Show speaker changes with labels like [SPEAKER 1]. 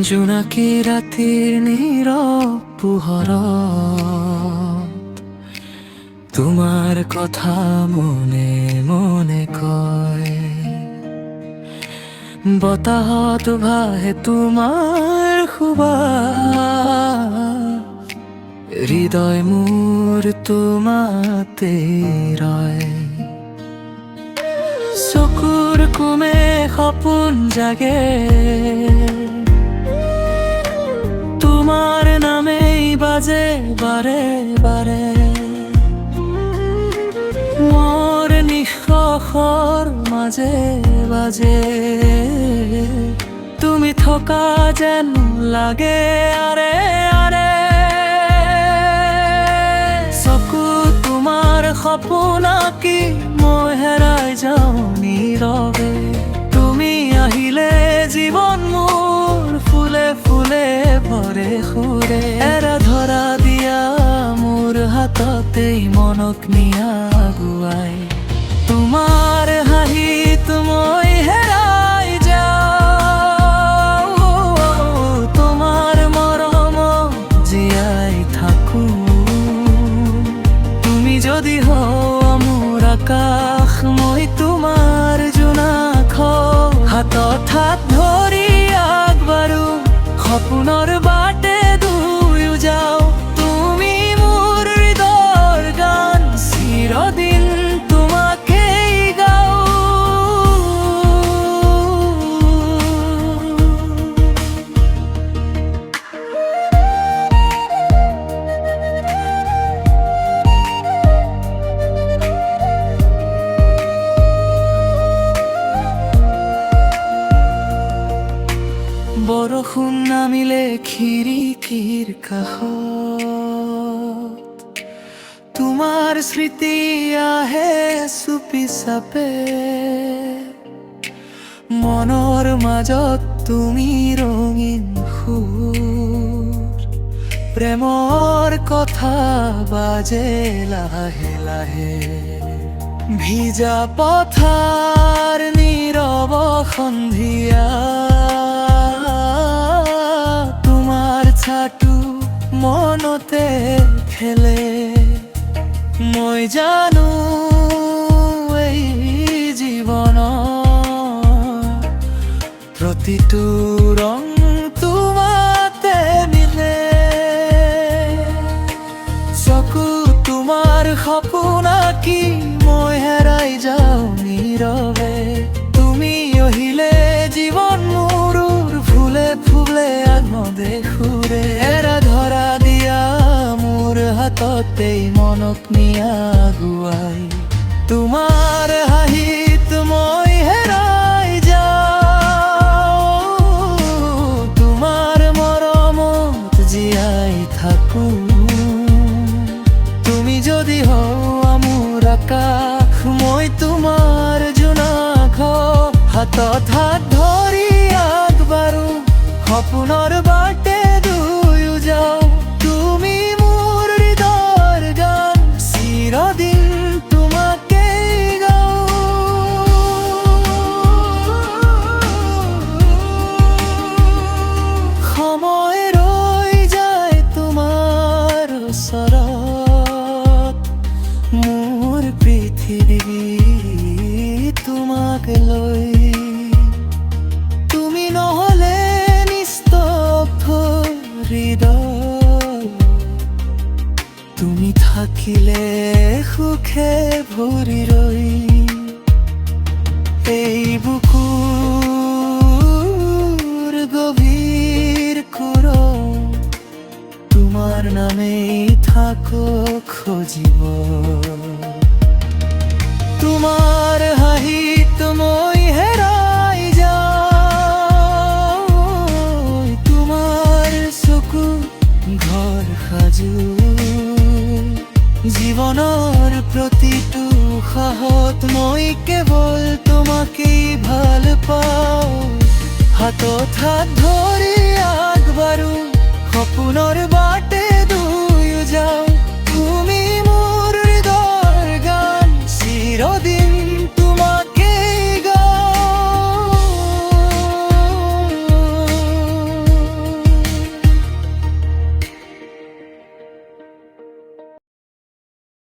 [SPEAKER 1] জোনাকী ৰাতিৰ নীৰৱ পোহৰত তোমাৰ কথা মনে মনে কয়। বতাহত ভাহে তোমাৰ সুবাস, হৃদয় মোৰ তোমাতে ৰয়। চকুৰ কোমে সপোন জাগে, তোমাৰ নামেই বাজে বাৰে বাৰে। মোৰ নিশ্বাসৰ মাজে বাজে, তুমি থকা যেন লাগে আৰে আৰে। চকু তোমাৰ সপোন আঁকি মই হেৰাই যাওঁ নীৰৱে। তুমি আহিলে জীৱন মোৰ ফুলে ফুলে ভৰে সুৰে। এৰা ধৰা দিয়া মোৰ হাততেই মনক নিয়া আগুৱাই। তোমাৰ হাঁহিত মই হেৰাই যাওঁ, তোমাৰ মৰমত জীয়াই থাকো। তুমি যদি হও মোৰ আকাশ, মই তোমাৰ জোনাক হওঁ। হাতত হাত ধৰি আগবাঢ়ো, সপোনৰ বাটে দুয়ো যাওঁ। তুমি মোৰ হৃদয়ৰ গান, চিৰদিন তোমাকেই গাওঁ। বৰষুণ নামিলে খিৰিকীৰ কাষত তোমাৰ স্মৃতি আহে চুপি চাপে। মনৰ মাজত তুমি ৰঙীন সুৰ, প্ৰেমৰ কথা বাজে লাহে লাহে। ভিজা পথাৰ নীৰৱ সন্ধিয়া, তোমাৰ ছাটো মনতে খেলে। মই জানো এই জীৱনৰ প্ৰতিটো ৰং তোমাতে মিলে। চকু তোমাৰ সপোন আঁকি মই হেৰাই যাওঁ নীৰৱে। তুমি আহিলে জীৱন মোৰ ফুলে ফুলে আনন্দে সুৰে। এৰা ধৰা দিয়া মোৰ হাততেই মনক নিয়া আগুৱাই। তোমাৰ হাঁহিত মই হেৰাই যাওঁ, তোমাৰ মৰমত জীয়াই থাকো। তুমি যদি হও মোৰ আকাশ, মই তোমাৰ জোনাক হওঁ। হাতত হাত ধৰি আগবাঢ়ো, সপোনৰ বাটে দুয়ো যাওঁ। তুমি মোৰ হৃদয়ৰ গান, চিৰদিন তোমাকেই গাওঁ। সময় ৰৈ যায় তোমাৰ ওচৰত, মোৰ পৃথিৱী তোমাক লৈ। তুমি নহলে নিস্তব্ধ হৃদয়, তুমি থাকিলে সুখে ভৰি ৰৈ। এই বুকুৰ গভীৰ কোৰত তোমাৰ নামেই থাকক সজীৱ। তোমাৰ হাঁহিত মই হেৰাই যাওঁ, তোমাৰ চকু ঘৰ সাজো। জীৱনৰ প্ৰতিটো উশাহত মই কেৱল তোমাকেই ভাল পাওঁ। হাতত হাত ধৰি আগবাঢ়ো, সপোনৰ বাটে দুয়ো যাওঁ।